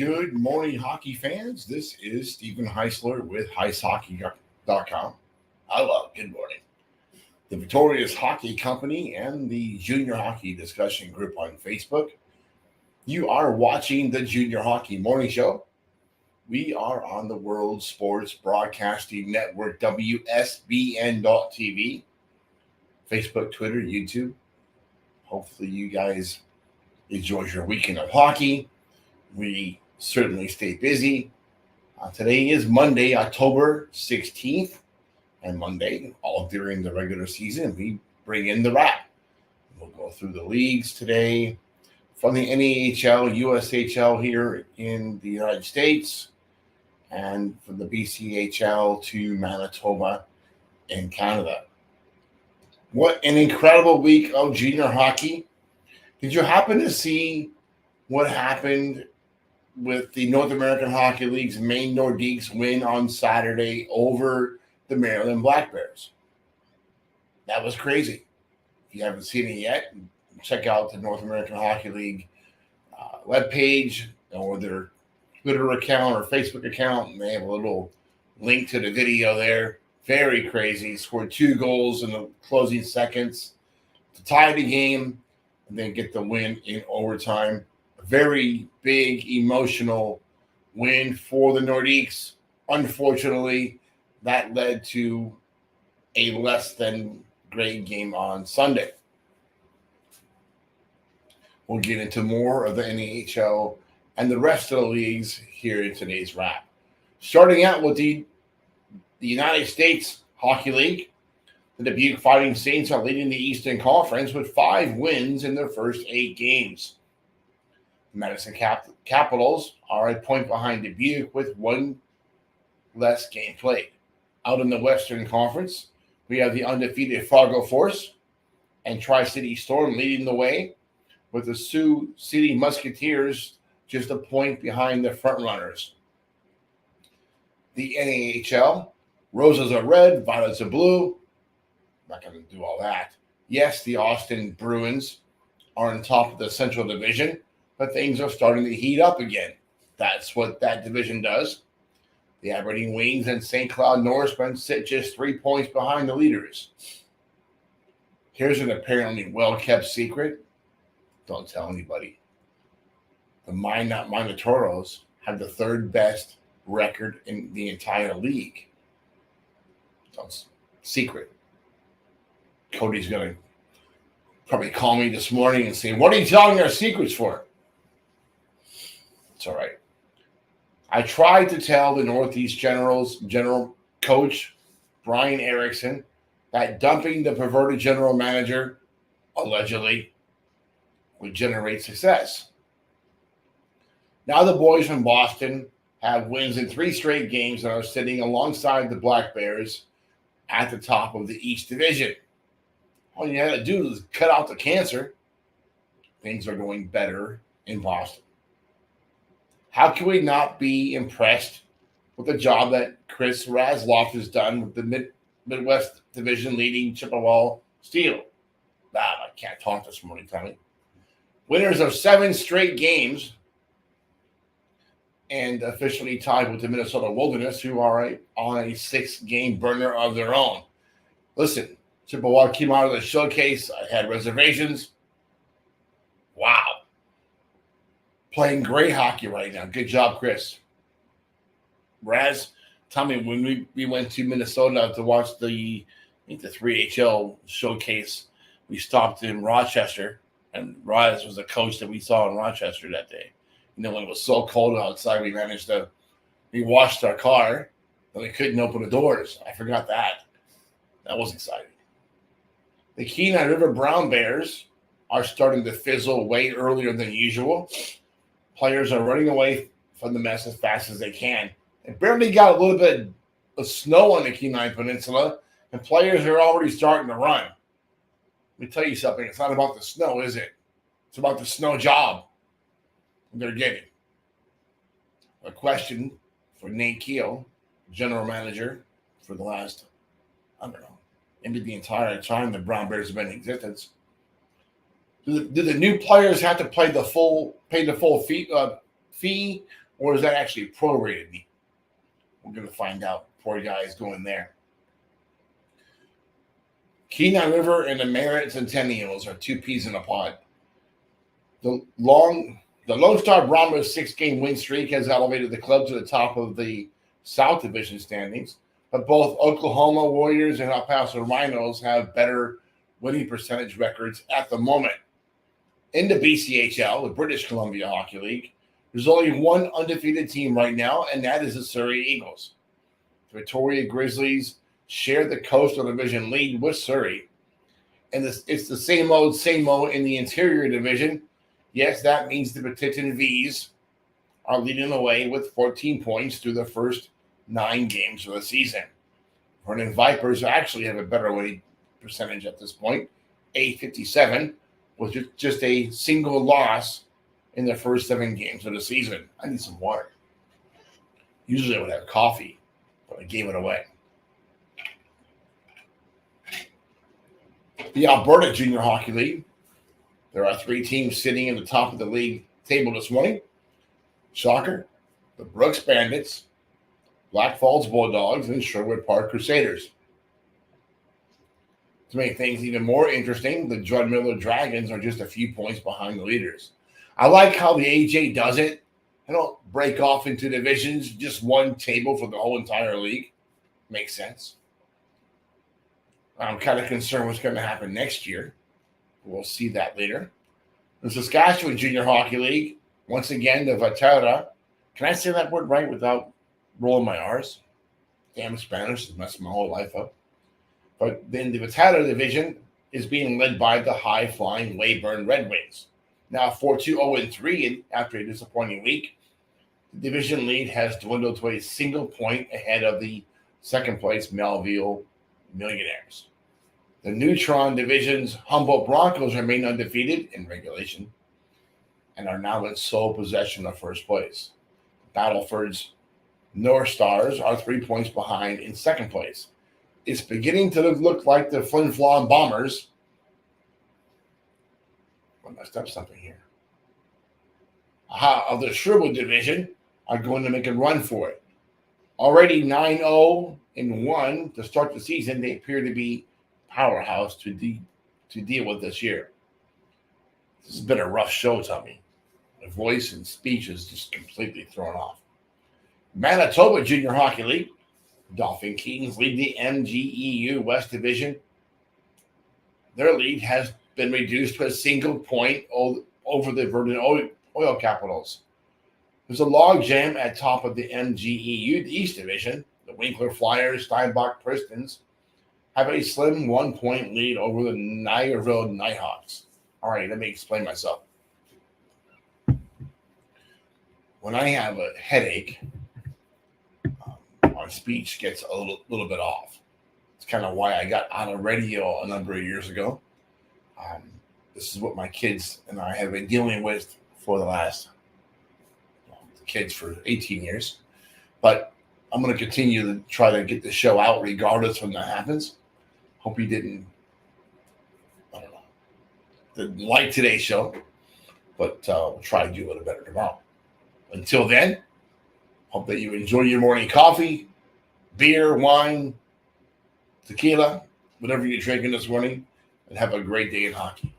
Good morning, hockey fans. This is Stephen Heisler with HeisHockey.com. Hello, good morning. The Victorious Hockey Company and the Junior Hockey Discussion Group on Facebook. You are watching the Junior Hockey Morning Show. We are on the World Sports Broadcasting Network, WSBN.TV, Facebook, Twitter, YouTube. Hopefully you guys enjoy your weekend of hockey. We certainly stay busy. Today is Monday, October 16th, and Monday, all during the regular season, we bring in the wrap. We'll go through the leagues today from the NAHL, USHL here in the United States, and from the BCHL to Manitoba in Canada. What an incredible week of junior hockey. Did you happen to see what happened with the North American Hockey League's Maine Nordiques win on Saturday over the Maryland Black Bears? That was crazy. If you haven't seen it yet, check out the North American Hockey League webpage or their Twitter account or Facebook account, and they have a little link to the video there. Very crazy. Scored 2 goals in the closing seconds to tie the game and then get the win in overtime. A very big emotional win for the Nordiques. Unfortunately, that led to a less than great game on Sunday. We'll get into more of the NHL and the rest of the leagues here in today's wrap. Starting out with the United States Hockey League, the Dubuque Fighting Saints are leading the Eastern Conference with 5 wins in their first 8 games. The Madison Capitals are a point behind Dubuque with 1 less game played. Out in the Western Conference, we have the undefeated Fargo Force and Tri-City Storm leading the way, with the Sioux City Musketeers just a point behind the frontrunners. The NAHL, roses are red, violets are blue. Not going to do all that. Yes, the Austin Bruins are on top of the Central Division, but things are starting to heat up again. That's what that division does. The Aberdeen Wings and St. Cloud Norsemen sit just 3 points behind the leaders. Here's an apparently well-kept secret. Don't tell anybody. The Minotauros have the 3rd best record in the entire league. That's secret. Cody's going to probably call me this morning and say, "What are you telling our secrets for?" It's all right. I tried to tell the Northeast Generals general coach, Brian Erickson, that dumping the perverted general manager, allegedly, would generate success. Now the boys from Boston have wins in 3 straight games and are sitting alongside the Black Bears at the top of the East Division. All you had to do is cut out the cancer. Things are going better in Boston. How can we not be impressed with the job that Chris Razloff has done with the Midwest Division leading Chippewa Steel? I can't talk this morning, Tommy. Winners of 7 straight games and officially tied with the Minnesota Wilderness, who are on a 6-game burner of their own. Listen, Chippewa came out of the showcase. I had reservations. Wow. Playing great hockey right now. Good job, Chris. Raz, tell me, when we went to Minnesota to watch the 3HL showcase, we stopped in Rochester, and Raz was the coach that we saw in Rochester that day. When it was so cold outside, we washed our car, and we couldn't open the doors. I forgot that. That was exciting. The Kenai River Brown Bears are starting to fizzle way earlier than usual. Players are running away from the mess as fast as they can. They barely got a little bit of snow on the Kenai Peninsula, and players are already starting to run. Let me tell you something. It's not about the snow, is it? It's about the snow job they're getting. A question for Nate Keel, general manager for the last, maybe the entire time the Brown Bears have been in existence. Do the new players have to pay the full fee, or is that actually prorated? We're going to find out. Poor guys going there. Kenai River and the Merritt Centennials are two peas in a pod. The Lone Star Brahmas 6-game win streak has elevated the club to the top of the South Division standings, but both Oklahoma Warriors and El Paso Rhinos have better winning percentage records at the moment. In the BCHL, the British Columbia Hockey League, there's only one undefeated team right now, and that is the Surrey Eagles. The Victoria Grizzlies share the Coastal Division lead with Surrey. And it's the same old in the Interior Division. Yes, that means the Petiton V's are leading the way with 14 points through the first 9 games of the season. Vernon Vipers actually have a better winning percentage at this point, 857, with just a single loss in the first 7 games of the season. I need some water. Usually I would have coffee, but I gave it away. The Alberta Junior Hockey League. There are 3 teams sitting in the top of the league table this morning. Shocker, the Brooks Bandits, Black Falls Bulldogs, and Sherwood Park Crusaders. To make things even more interesting, the Judd Miller Dragons are just a few points behind the leaders. I like how the AJ does it. They don't break off into divisions, just one table for the whole entire league. Makes sense. I'm kind of concerned what's going to happen next year. We'll see that later. The Saskatchewan Junior Hockey League, once again, the Vatara. Can I say that word right without rolling my R's? Damn Spanish has messed my whole life up. But then the Vatara division is being led by the high-flying Weyburn Red Wings. Now 4-2-0-3 after a disappointing week. The division lead has dwindled to a single point ahead of the second-place Melville Millionaires. The Neutron Division's Humboldt Broncos remain undefeated in regulation and are now in sole possession of first place. Battleford's North Stars are 3 points behind in second place. It's beginning to look like the Flin Flon Bombers. I messed up something here. Of the Sherwood Division are going to make a run for it. Already 9-0-1 to start the season, they appear to be powerhouse to deal with this year. This has been a rough show, Tommy. My voice and speech is just completely thrown off. Manitoba Junior Hockey League. Dolphin Kings lead the MGEU West Division. Their lead has been reduced to a single point over the Verdun Oil Capitals. There's a log jam at top of the MGEU East Division. The Winkler Flyers, Steinbach Pistons have a slim 1-point lead over the Niagara Nighthawks. All right, let me explain myself. When I have a headache, my speech gets a little bit off. It's kind of why I got out of radio a number of years ago. This is what my kids and I have been dealing with for the last kids for 18 years. But I'm going to continue to try to get the show out regardless when that happens. Hope you didn't like today's show, but we'll try to do a little better tomorrow. Until then, hope that you enjoy your morning coffee, beer, wine, tequila, whatever you're drinking this morning, and have a great day in hockey.